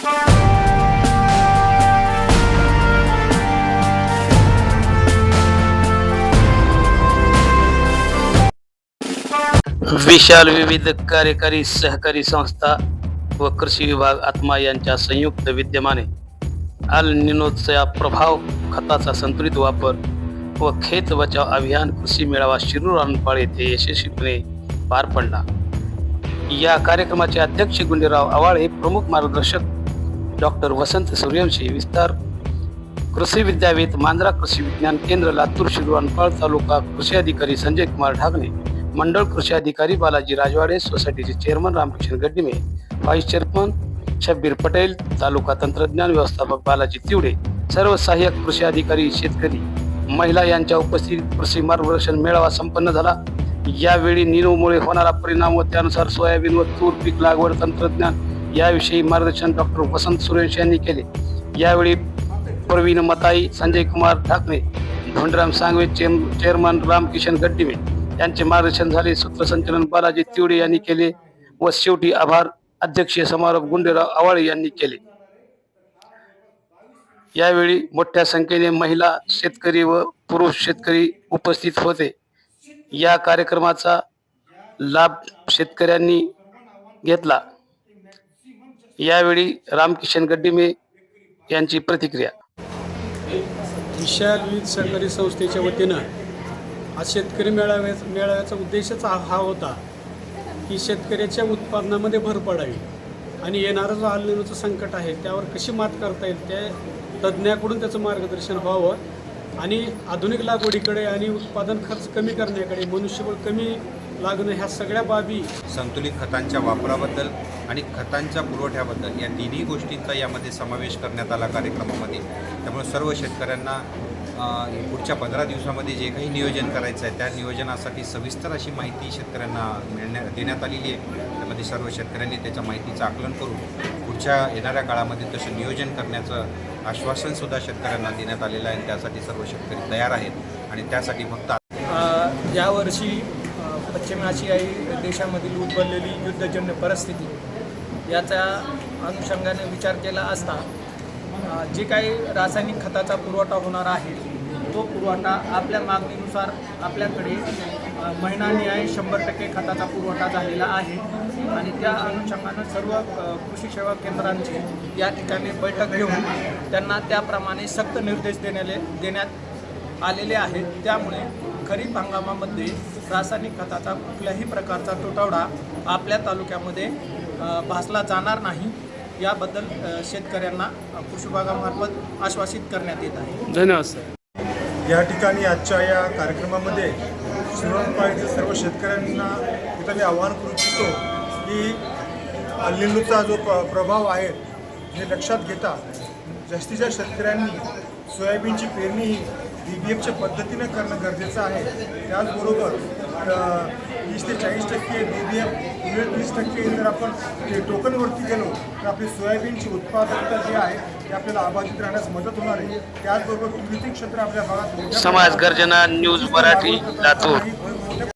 विशाल विविध कार्यकारी सहकारी संस्था व कृषी विभाग आत्मा यांच्या संयुक्त विद्यमाने अल निनोचा प्रभाव, खताचा संतुलित वापर व खेत बचाव अभियान कृषी मेळावा शिरूर रानपाळ येथे यशस्वीपणे पार पडला. या कार्यक्रमाचे अध्यक्ष गुंडेराव आवाळे, प्रमुख मार्गदर्शक डॉक्टर वसंत सूर्यवंशी, विस्तार कृषी विद्यावेत मांजरा कृषी विज्ञान केंद्र लातूर शिरूर रानपाळ तालुका कृषी अधिकारी संजय कुमार ढाकणे, मंडळ कृषी अधिकारी बालाजी राजवाडे, सोसायटीचे chairman Ramkishan Gaddime, vice chairman Shabbir Patel, तालुका तंत्रज्ञान व्यवस्थापक बालाजी तिवडे, सर्व सहाय्यक कृषी अधिकारी, शेतकरी, महिला यांच्या उपस्थितीत कृषी मार्गदर्शन मेळावा संपन्न झाला. यावेळी निनोमुळे होणारा परिणाम व त्यानुसार सोयाबीन व तूर पीक लागवड तंत्रज्ञान याविषयी मार्गदर्शन डॉक्टर वसंत सूर्यवंशी यांनी केले. यावेळी प्रवीण मताई, संजय कुमार ढाकणे, धोंडराम सांगवे, चेअरमन रामकिशन गड्डिमे यांचे मार्गदर्शन झाले. सूत्रसंचालन बालाजी तिवडे यांनी केले व शेवटी आभार अध्यक्षीय समारोप गुंडेराव आवाळे यांनी केले. यावेळी मोठ्या संख्येने महिला शेतकरी व पुरुष शेतकरी उपस्थित होते. या कार्यक्रमाचा लाभ शेतकऱ्यांनी घेतला. यावेळी रामकिशन गड्डिमे यांची प्रतिक्रिया. विशाल विविध सहकारी संस्थेच्या वतीनं आज शेतकरी मेळाव्याचा उद्देशच हा होता की शेतकऱ्याच्या उत्पादनामध्ये भर पडावी आणि येणारं जो अल निनोचं संकट आहे त्यावर कशी मात करता येईल त्या तज्ज्ञाकडून त्याचं मार्गदर्शन व्हावं आणि आधुनिक लागवडीकडे आणि उत्पादन खर्च कमी करण्याकडे, मनुष्यबळ कमी लागणं, ह्या सगळ्या बाबी, संतुलित खतांच्या वापराबद्दल आणि खतांच्या पुरवठ्याबद्दल या तिन्ही गोष्टींचा यामध्ये समावेश करण्यात आला कार्यक्रमामध्ये. त्यामुळे सर्व शेतकऱ्यांना पुढच्या 15 दिवसामध्ये जे काही नियोजन करायचं आहे त्या नियोजनासाठी सविस्तर अशी माहिती शेतकऱ्यांना देण्यात आलेली आहे. त्यामध्ये सर्व शेतकऱ्यांनी त्याच्या माहितीचं आकलन करून पुढच्या येणाऱ्या काळामध्ये तसं नियोजन करण्याचं आश्वासनसुद्धा शेतकऱ्यांना देण्यात आलेलं आहे. त्यासाठी सर्व शेतकरी तयार आहेत आणि त्यासाठी फक्त यावर्षी पश्चिम आशियाई देशामधील उद्भवलेली युद्धजन्य परिस्थिती याचा अनुषंगाने विचार केला असता जे काही रासायनिक खताचा पुरवठा होणार आहे तो पुरवठा आपल्या मागणीनुसार आपल्याकडे महिनान्याय 100% खताचा पुरवठा झालेला आहे आणि त्या अनुषंगानं सर्व कृषी सेवा केंद्रांची या ठिकाणी बैठक घेऊन त्यांना त्याप्रमाणे सक्त निर्देश देण्यात आलेले आहेत. त्यामुळे खरीप हंगामामध्ये रासायनिक खताचा कुठल्याही प्रकारचा तुटवडा आपल्या तालुक्यामध्ये भासला जाणार नाही याबद्दल शेतकऱ्यांना कृषी विभागामार्फत आश्वासित करण्यात येत आहे. धन्यवाद सर. या ठिकाणी आजच्या या कार्यक्रमामध्ये शिरूर रानपाळीतील सर्व शेतकऱ्यांना मी आवाहन करू इच्छितो की अल निनोचा जो प्रभाव आहे हे लक्षात घेता जास्तीच्या शेतकऱ्यांनी सोयाबीनची पेरणी ही BBFच्या पद्धतीनं करणं गरजेचं आहे. त्याचबरोबर 30 ते 40% BBF, 20% जर आपण टोकनवरती गेलो तर आपली सोयाबीनची उत्पादकता जी आहे ते आपल्याला अबाधित राहण्यास मदत होणार आहे. त्याचबरोबर कृषी क्षेत्र आपल्या भागात समाज गर्जना न्यूज मराठी लातूर.